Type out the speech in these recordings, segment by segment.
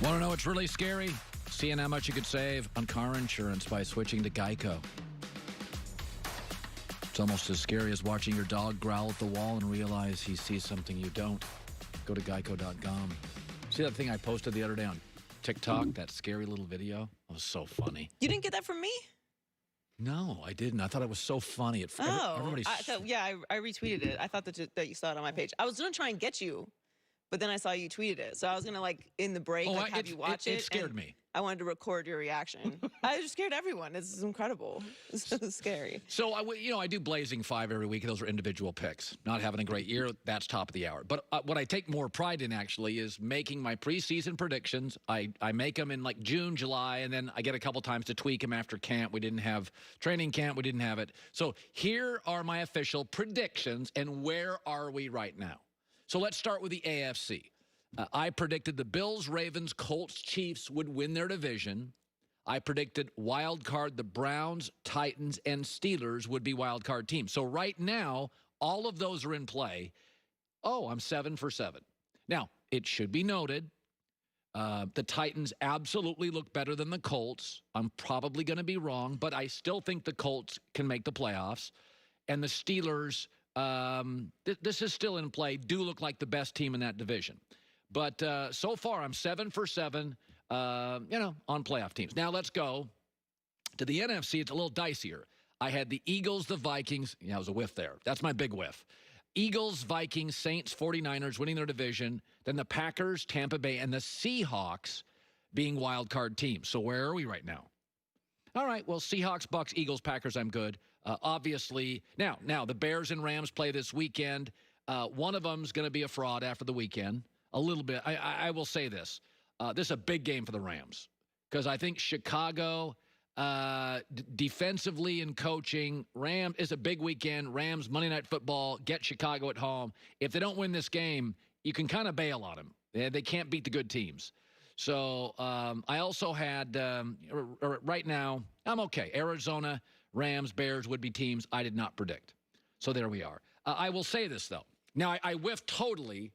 Want to know what's really scary? Seeing how much you could save on car insurance by switching to Geico. It's almost as scary as watching your dog growl at the wall and realize he sees something you don't. Go to geico.com. See that thing I posted the other day on TikTok, that scary little video? It was so funny. You didn't get that from me? No, I didn't. I thought it was so funny. Everybody's... I retweeted it. I thought that you saw it on my page. I was going to try and get you, but then I saw you tweeted it. So I was going to, in the break, have you watch it. It scared me. I wanted to record your reaction. I just scared everyone. This is incredible. It's so scary. So, I do Blazing 5 every week. Those are individual picks. Not having a great year, that's top of the hour. But what I take more pride in, actually, is making my preseason predictions. I make them in, June, July, and then I get a couple times to tweak them after camp. We didn't have training camp. We didn't have it. So here are my official predictions, and where are we right now? So let's start with the AFC. I predicted the Bills, Ravens, Colts, Chiefs would win their division. I predicted wild card, the Browns, Titans, and Steelers would be wild card teams. So right now, all of those are in play. Oh, I'm 7 for 7. Now, it should be noted, the Titans absolutely look better than the Colts. I'm probably going to be wrong, but I still think the Colts can make the playoffs. And the Steelers, this is still in play, do look like the best team in that division. But so far, I'm 7 for 7, on playoff teams. Now, let's go to the NFC. It's a little dicier. I had the Eagles, the Vikings. Yeah, it was a whiff there. That's my big whiff. Eagles, Vikings, Saints, 49ers winning their division. Then the Packers, Tampa Bay, and the Seahawks being wild card teams. So where are we right now? All right, well, Seahawks, Bucks, Eagles, Packers, I'm good. Obviously, now the Bears and Rams play this weekend. One of them's going to be a fraud after the weekend. A little bit. I will say this. This is a big game for the Rams because I think Chicago defensively and coaching, Rams is a big weekend. Rams, Monday Night Football, get Chicago at home. If they don't win this game, you can kind of bail on them. They can't beat the good teams. So I also had, right now, I'm okay. Arizona, Rams, Bears would be teams I did not predict. So there we are. I will say this, though. Now, I whiffed totally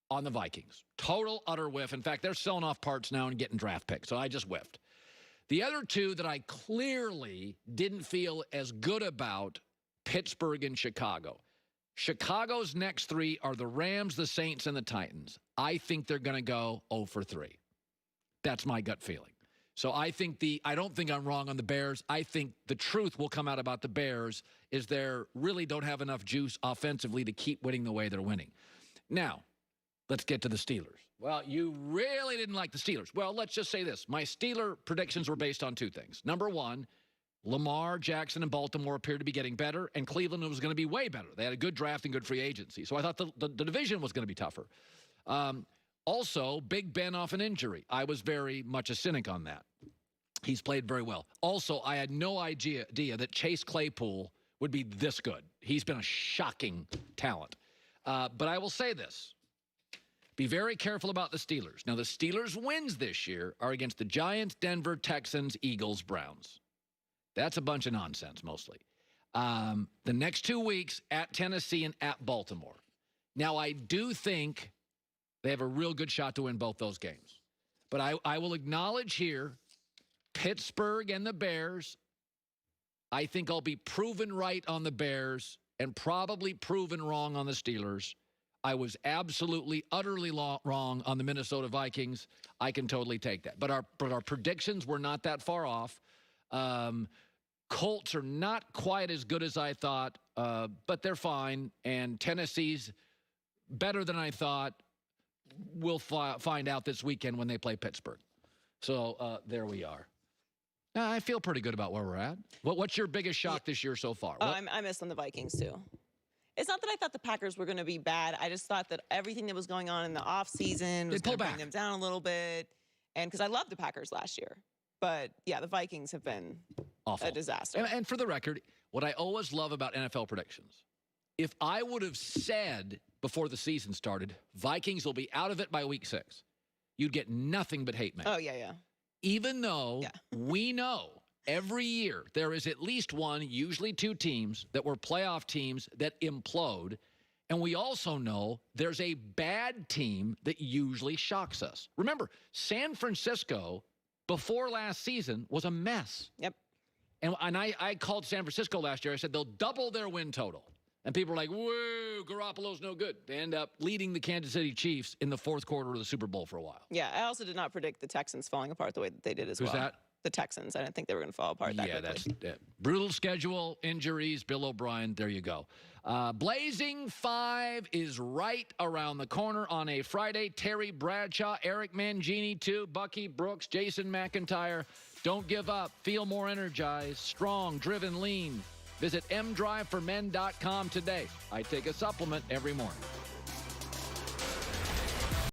on the Vikings. Total, utter whiff. In fact, they're selling off parts now and getting draft picks, so I just whiffed. The other two that I clearly didn't feel as good about, Pittsburgh and Chicago. Chicago's next three are the Rams, the Saints, and the Titans. I think they're going to go 0 for 3. That's my gut feeling. So I don't think I'm wrong on the Bears. I think the truth will come out about the Bears is they really don't have enough juice offensively to keep winning the way they're winning. Now, let's get to the Steelers. Well, you really didn't like the Steelers. Well, let's just say this. My Steeler predictions were based on two things. Number one, Lamar, Jackson, and Baltimore appeared to be getting better, and Cleveland was going to be way better. They had a good draft and good free agency. So I thought the division was going to be tougher. Also, Big Ben off an injury. I was very much a cynic on that. He's played very well. Also, I had no idea that Chase Claypool would be this good. He's been a shocking talent. But I will say this. Be very careful about the Steelers. Now, the Steelers' wins this year are against the Giants, Denver, Texans, Eagles, Browns. That's a bunch of nonsense, mostly. The next 2 weeks at Tennessee and at Baltimore. Now, I do think they have a real good shot to win both those games. But I will acknowledge here, Pittsburgh and the Bears, I think I'll be proven right on the Bears and probably proven wrong on the Steelers. I was absolutely, utterly wrong on the Minnesota Vikings. I can totally take that. But our predictions were not that far off. Colts are not quite as good as I thought, but they're fine. And Tennessee's better than I thought. We'll find out this weekend when they play Pittsburgh. So there we are. I feel pretty good about where we're at. What's your biggest shock this year so far? I missed on the Vikings, too. It's not that I thought the Packers were going to be bad. I just thought that everything that was going on in the offseason was going to bring them down a little bit. And because I loved the Packers last year. But, yeah, the Vikings have been awful. A disaster. And for the record, what I always love about NFL predictions, if I would have said before the season started, Vikings will be out of it by week 6, you'd get nothing but hate mail. Oh, yeah. Even though we know every year there is at least one, usually two teams that were playoff teams that implode. And we also know there's a bad team that usually shocks us. Remember, San Francisco, before last season, was a mess. Yep. And I called San Francisco last year. I said they'll double their win total. And people were like, whoa, Garoppolo's no good. They end up leading the Kansas City Chiefs in the fourth quarter of the Super Bowl for a while. Yeah, I also did not predict the Texans falling apart the way that they did as well. Who's that? The Texans. I didn't think they were going to fall apart that quickly. Yeah, that's brutal schedule, injuries, Bill O'Brien. There you go. Blazing 5 is right around the corner on a Friday. Terry Bradshaw, Eric Mangini, too. Bucky Brooks, Jason McIntyre. Don't give up. Feel more energized, strong, driven, lean. Visit mdriveformen.com today. I take a supplement every morning.